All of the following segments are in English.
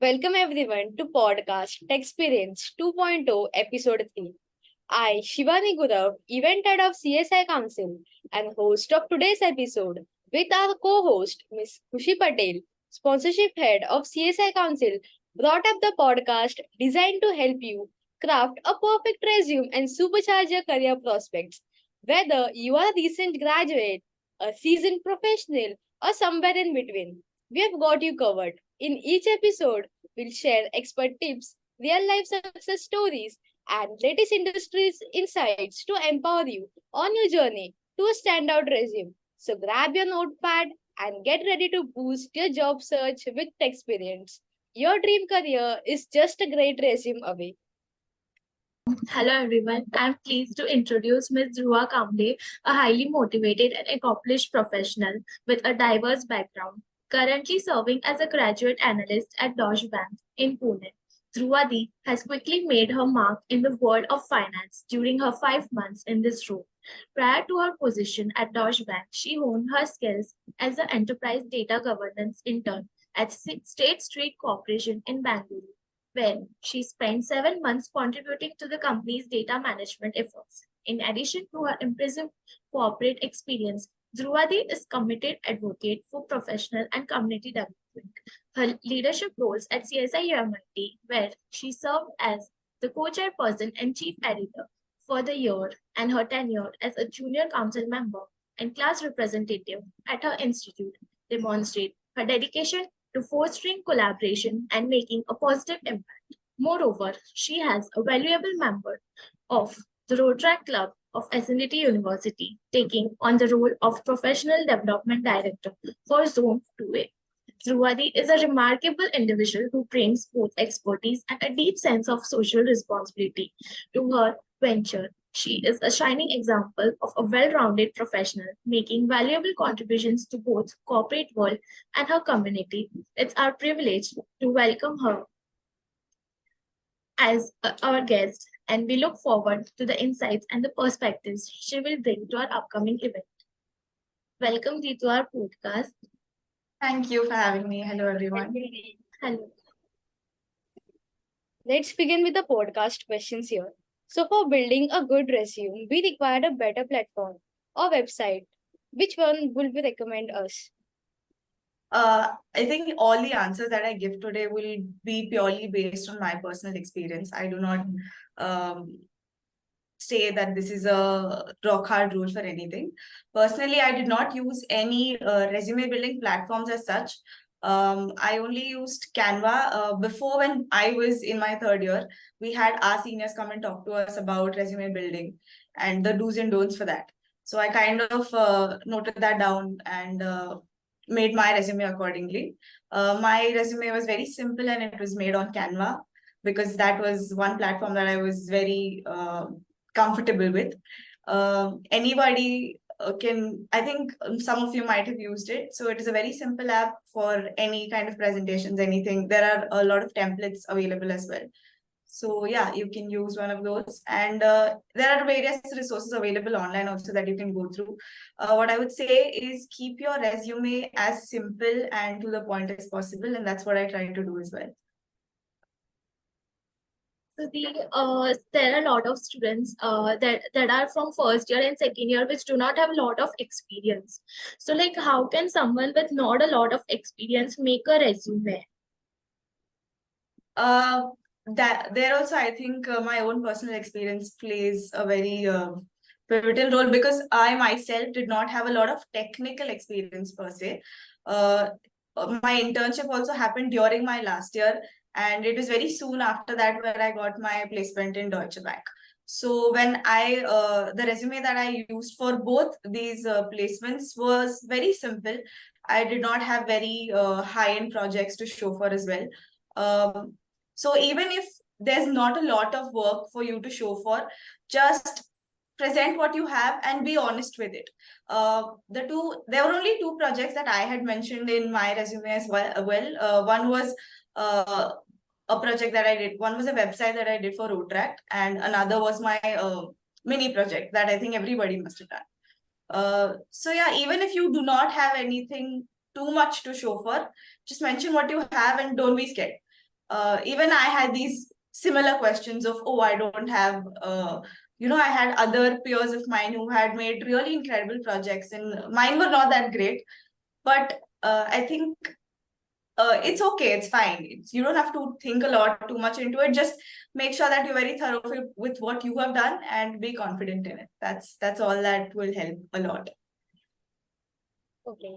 Welcome everyone to podcast TECHSPIRANTS 2.0 episode 3. I, Shivani Gurav, event head of CSI Council and host of today's episode with our co-host Ms. Khushi Patel, sponsorship head of CSI Council, brought up the podcast designed to help you craft a perfect resume and supercharge your career prospects. Whether you are a recent graduate, a seasoned professional, or somewhere in between, we have got you covered. In each episode, we'll share expert tips, real life success stories, and latest industries insights to empower you on your journey to a standout resume. So grab your notepad and get ready to boost your job search with experience. Your dream career is just a great resume away. Hello everyone, I'm pleased to introduce Ms. Dhruva Kamble, a highly motivated and accomplished professional with a diverse background, currently serving as a graduate analyst at Deutsche Bank in Pune. Dhruva has quickly made her mark in the world of finance during her 5 months in this role. Prior to her position at Deutsche Bank, she honed her skills as an Enterprise Data Governance Intern at State Street Corporation in Bangalore, where she spent 7 months contributing to the company's data management efforts. In addition to her impressive corporate experience, Dhruvadi is committed advocate for professional and community development. Her leadership roles at CSI UMIT, where she served as the Co-Chairperson and Chief Editor for the year, and her tenure as a junior council member and class representative at her institute, demonstrate her dedication to fostering collaboration and making a positive impact. Moreover, she has a valuable member of the Rotaract Club of SNDTWU University, taking on the role of Professional Development Director for Zone 2A. Dhruva is a remarkable individual who brings both expertise and a deep sense of social responsibility to her venture. She is a shining example of a well-rounded professional making valuable contributions to both corporate world and her community. It's our privilege to welcome her as our guest, and we look forward to the insights and the perspectives she will bring to our upcoming event. Welcome to our podcast. Thank you for having me. Hello, everyone. Hello. Let's begin with the podcast questions here. So, for building a good resume, we require a better platform or website. Which one will we recommend us? I think all the answers that I give today will be purely based on my personal experience. I do not say that this is a rock hard rule for anything. Personally, I did not use any resume building platforms as such. I only used Canva. Before, when I was in my third year, we had our seniors come and talk to us about resume building and the do's and don'ts for that. So I kind of noted that down and made my resume accordingly. My resume was very simple and it was made on Canva because that was one platform that I was very comfortable with. Anybody can, I think some of you might have used it. So it is a very simple app for any kind of presentations, anything. There are a lot of templates available as well. So yeah, you can use one of those. And there are various resources available online also that you can go through. What I would say is keep your resume as simple and to the point as possible. And that's what I try to do as well. So there are a lot of students that are from first year and second year which do not have a lot of experience. So like how can someone with not a lot of experience make a resume? That there also, I think my own personal experience plays a very pivotal role because I myself did not have a lot of technical experience per se. My internship also happened during my last year, and it was very soon after that where I got my placement in Deutsche Bank. So when the resume that I used for both these placements was very simple. I did not have very high-end projects to show for as well. So even if there's not a lot of work for you to show for, just present what you have and be honest with it. There were only two projects that I had mentioned in my resume as well. One was a project that I did. One was a website that I did for Rotaract, and another was my mini project that I think everybody must have done. So yeah, even if you do not have anything too much to show for, just mention what you have and don't be scared. even I had these similar questions of, oh, I don't have, I had other peers of mine who had made really incredible projects, and mine were not that great. But I think it's okay, it's fine. You don't have to think a lot too much into it. Just make sure that you're very thorough with what you have done and be confident in it. That's all that will help a lot. Okay.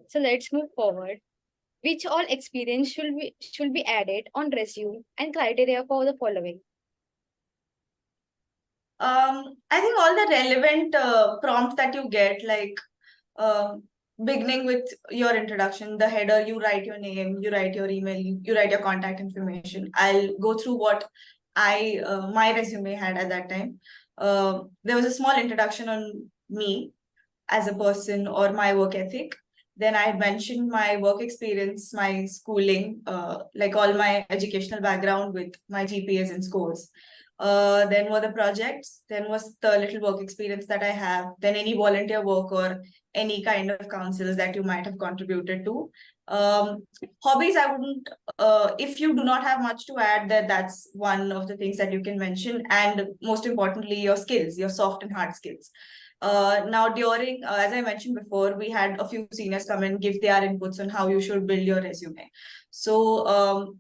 So let's move forward. Which all experience should be added on resume and criteria for the following? I think all the relevant prompts that you get, like beginning with your introduction, the header, you write your name, you write your email, you write your contact information. I'll go through what my resume had at that time. There was a small introduction on me as a person or my work ethic. Then I had mentioned my work experience, my schooling, like all my educational background with my GPAs and scores. Then were the projects, then was the little work experience that I have, then any volunteer work or any kind of councils that you might have contributed to. Hobbies, I wouldn't, if you do not have much to add, that's one of the things that you can mention. And most importantly, your skills, your soft and hard skills. Now, during, as I mentioned before, we had a few seniors come and give their inputs on how you should build your resume. So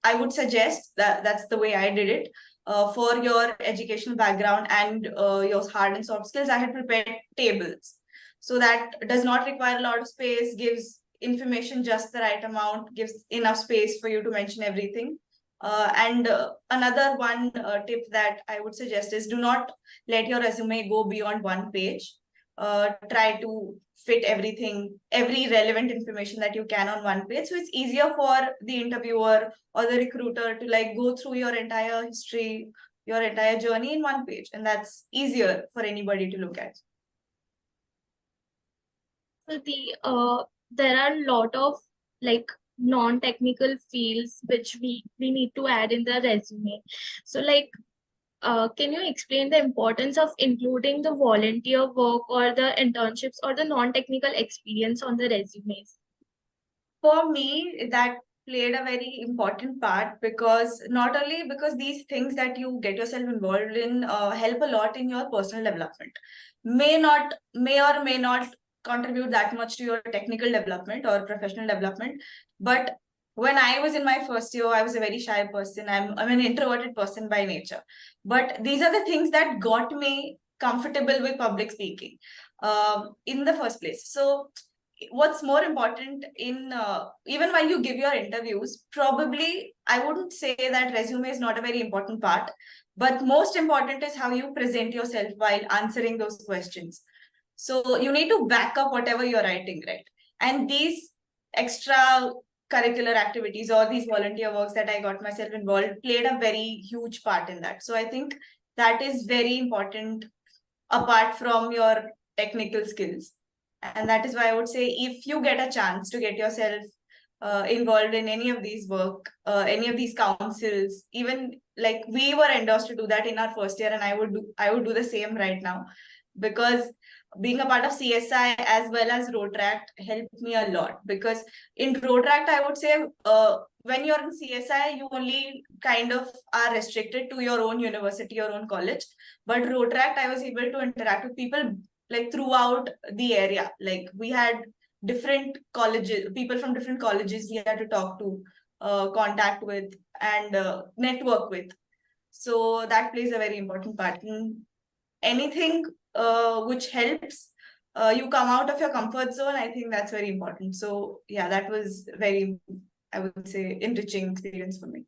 I would suggest that that's the way I did it. For your educational background and your hard and soft skills, I had prepared tables. So that does not require a lot of space, gives information just the right amount, gives enough space for you to mention everything. And another one tip that I would suggest is do not let your resume go beyond one page. Try to fit everything, every relevant information that you can on one page. So it's easier for the interviewer or the recruiter to like go through your entire history, your entire journey in one page. And that's easier for anybody to look at. So there are a lot of like non-technical fields which we need to add in the resume. So can you explain the importance of including the volunteer work or the internships or the non-technical experience on the resumes? For me, that played a very important part, because not only because these things that you get yourself involved in help a lot in your personal development, may or may not contribute that much to your technical development or professional development. But when I was in my first year, I was a very shy person. I'm an introverted person by nature. But these are the things that got me comfortable with public speaking in the first place. So what's more important in even while you give your interviews, probably I wouldn't say that resume is not a very important part, but most important is how you present yourself while answering those questions. So you need to back up whatever you're writing, right? And these extra curricular activities or these volunteer works that I got myself involved played a very huge part in that. So I think that is very important apart from your technical skills. And that is why I would say, if you get a chance to get yourself involved in any of these work, any of these councils, even like we were endorsed to do that in our first year, and I would do the same right now, because being a part of CSI as well as Rotaract helped me a lot. Because in Rotaract, I would say when you're in CSI, you only kind of are restricted to your own university, your own college. But Rotaract, I was able to interact with people like throughout the area. Like we had different colleges, people from different colleges we had to talk to, contact with, and network with. So that plays a very important part in anything which helps you come out of your comfort zone. I think that's very important. So yeah, that was very, I would say, enriching experience for me.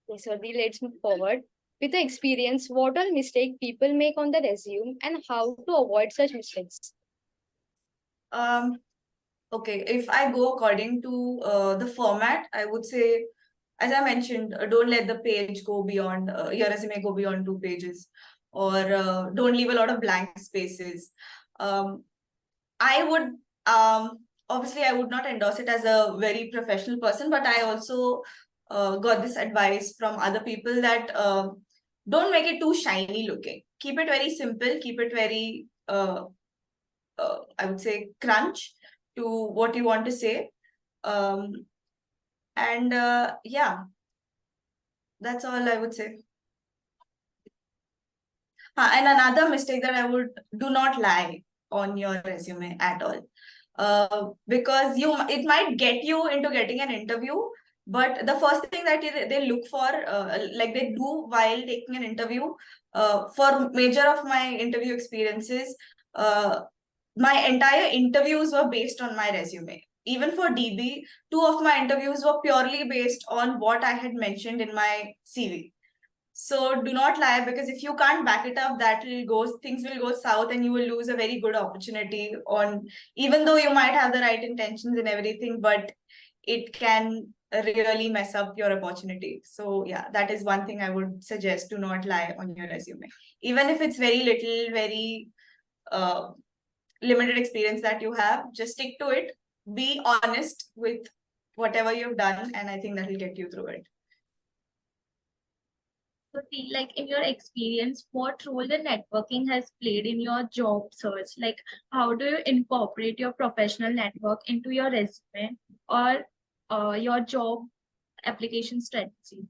Okay, so let's move forward. With the experience, what all mistake people make on the resume and how to avoid such mistakes? Okay, if I go according to the format, I would say, as I mentioned, don't let the page go beyond, your resume go beyond 2 pages, or don't leave a lot of blank spaces. I would, obviously, I would not endorse it as a very professional person, but I also got this advice from other people that don't make it too shiny looking. Keep it very simple, keep it very, I would say, crunch to what you want to say. And yeah, that's all I would say. And another mistake that I would do not lie on your resume at all. Because it might get you into getting an interview, but the first thing that they look for, like they do while taking an interview, for major of my interview experiences, my entire interviews were based on my resume. Even for DB, 2 of my interviews were purely based on what I had mentioned in my CV. So do not lie, because if you can't back it up, things will go south and you will lose a very good opportunity on, even though you might have the right intentions and everything, but it can really mess up your opportunity. So yeah, that is one thing I would suggest. Do not lie on your resume. Even if it's very little, very limited experience that you have, just stick to it. Be honest with whatever you've done, and I think that will get you through it. So, like in your experience, what role the networking has played in your job search? Like, how do you incorporate your professional network into your resume or your job application strategy?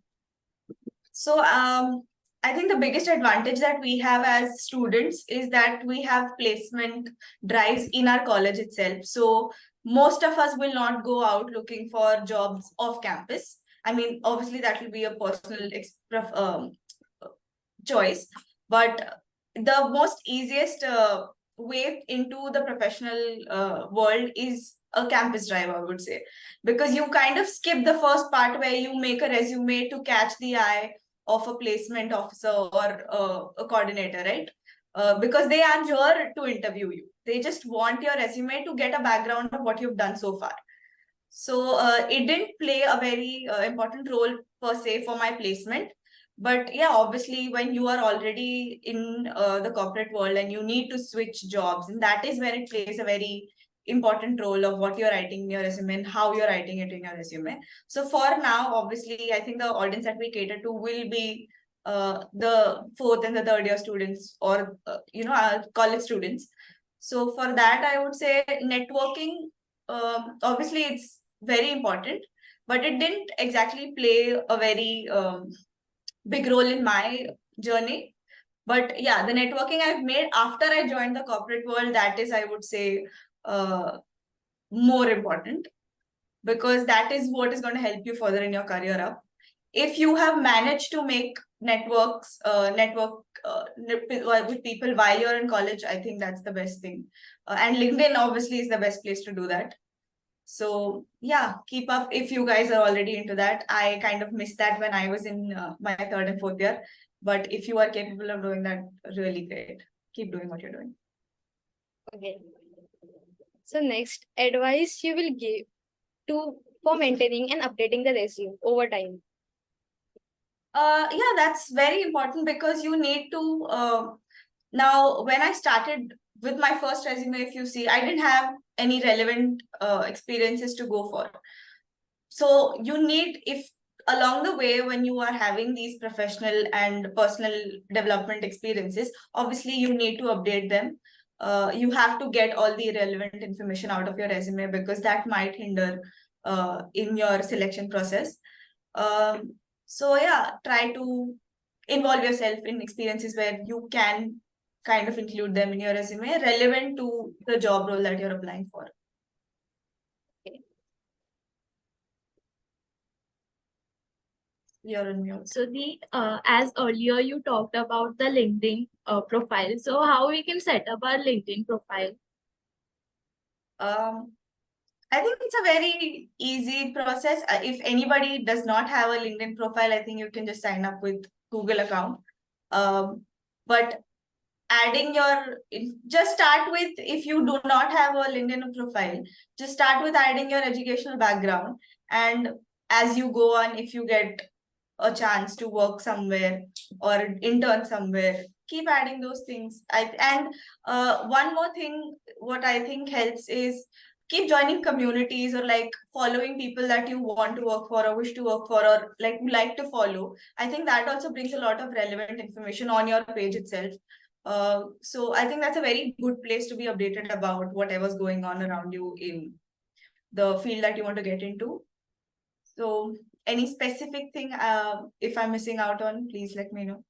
So I think the biggest advantage that we have as students is that we have placement drives in our college itself. So most of us will not go out looking for jobs off campus. I mean, obviously that will be a personal choice, but the most easiest way into the professional world is a campus drive, I would say, because you kind of skip the first part where you make a resume to catch the eye of a placement officer or a coordinator, right? Because they are here to interview you. They just want your resume to get a background of what you've done so far. So it didn't play a very important role per se for my placement. But yeah, obviously, when you are already in the corporate world and you need to switch jobs, and that is when it plays a very important role of what you're writing in your resume and how you're writing it in your resume. So for now, obviously, I think the audience that we cater to will be the fourth and the third year students, or our college students. So for that, I would say networking, obviously it's very important, but it didn't exactly play a very big role in my journey. But yeah, the networking I've made after I joined the corporate world, that is, I would say, more important, because that is what is going to help you further in your career up. If you have managed to make network with people while you're in college, I think that's the best thing. And LinkedIn obviously is the best place to do that. So yeah, keep up if you guys are already into that. I kind of missed that when I was in my third and fourth year. But if you are capable of doing that, really great. Keep doing what you're doing. Okay. So next, advice you will give for maintaining and updating the resume over time. Yeah, that's very important, because you need to now, when I started with my first resume, if you see, I didn't have any relevant experiences to go for. So you need, if along the way, when you are having these professional and personal development experiences, obviously you need to update them. You have to get all the relevant information out of your resume, because that might hinder in your selection process. So yeah, try to involve yourself in experiences where you can kind of include them in your resume relevant to the job role that you're applying for. Okay. You're on mute. So as earlier you talked about the LinkedIn profile. So how we can set up our LinkedIn profile? I think it's a very easy process. If anybody does not have a LinkedIn profile, I think you can just sign up with Google account. But just start with, if you do not have a LinkedIn profile, just start with adding your educational background. And as you go on, if you get a chance to work somewhere or intern somewhere, keep adding those things. And one more thing, what I think helps is keep joining communities, or like following people that you want to work for or wish to work for, or like to follow. I think that also brings a lot of relevant information on your page itself. So I think that's a very good place to be updated about whatever's going on around you in the field that you want to get into. So any specific thing, if I'm missing out on, please let me know.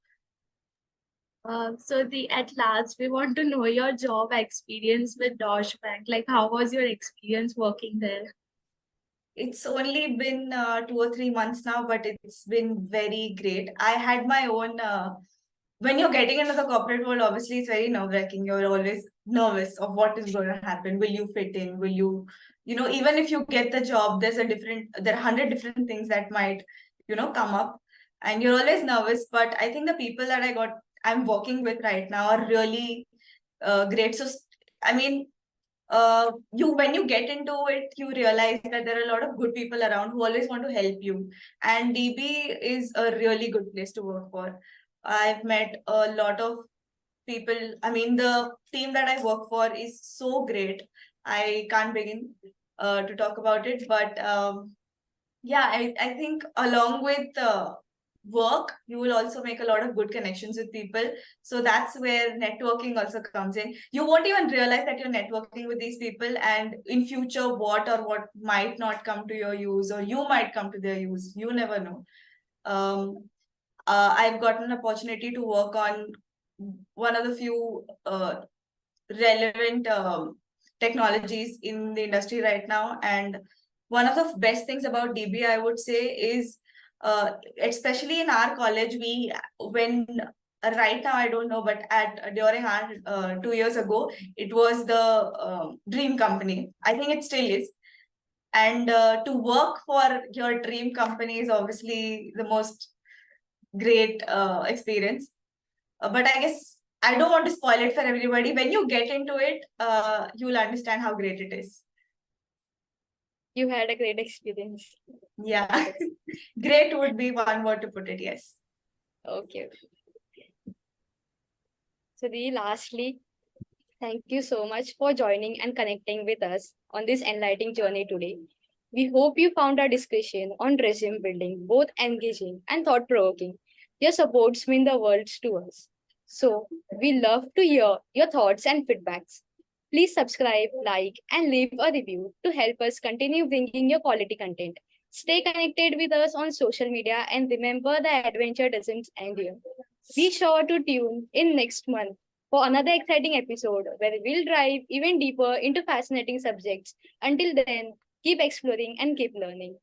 At last, we want to know your job experience with Deutsche Bank. Like, how was your experience working there? It's only been 2 or 3 months now, but it's been very great. I had my own. When you're getting into the corporate world, obviously it's very nerve-wracking. You're always nervous of what is going to happen. Will you fit in? Will you, even if you get the job, there are 100 different things that might, come up, and you're always nervous. But I think the people that I'm working with right now are really great. So, I mean, when you get into it, you realize that there are a lot of good people around who always want to help you, and DB is a really good place to work for. I've met a lot of people. I mean, the team that I work for is so great. I can't begin to talk about it, but yeah, I think along with work, you will also make a lot of good connections with people. So that's where networking also comes in. You won't even realize that you're networking with these people, and in future, what might not come to your use, or you might come to their use. You never know. I've gotten an opportunity to work on one of the few relevant technologies in the industry right now. And one of the best things about DB, I would say, is especially in our college, right now, I don't know, but during our 2 years ago, it was the dream company. I think it still is. And to work for your dream company is obviously the most great experience. But I guess I don't want to spoil it for everybody. When you get into it, you'll understand how great it is. You had a great experience. Yeah, great would be one word to put it. Yes. Okay. So, lastly, thank you so much for joining and connecting with us on this enlightening journey today. We hope you found our discussion on resume building both engaging and thought provoking. Your supports mean the world to us. So, we love to hear your thoughts and feedbacks. Please subscribe, like, and leave a review to help us continue bringing your quality content. Stay connected with us on social media and remember the adventure doesn't end here. Be sure to tune in next month for another exciting episode where we'll dive even deeper into fascinating subjects. Until then, keep exploring and keep learning.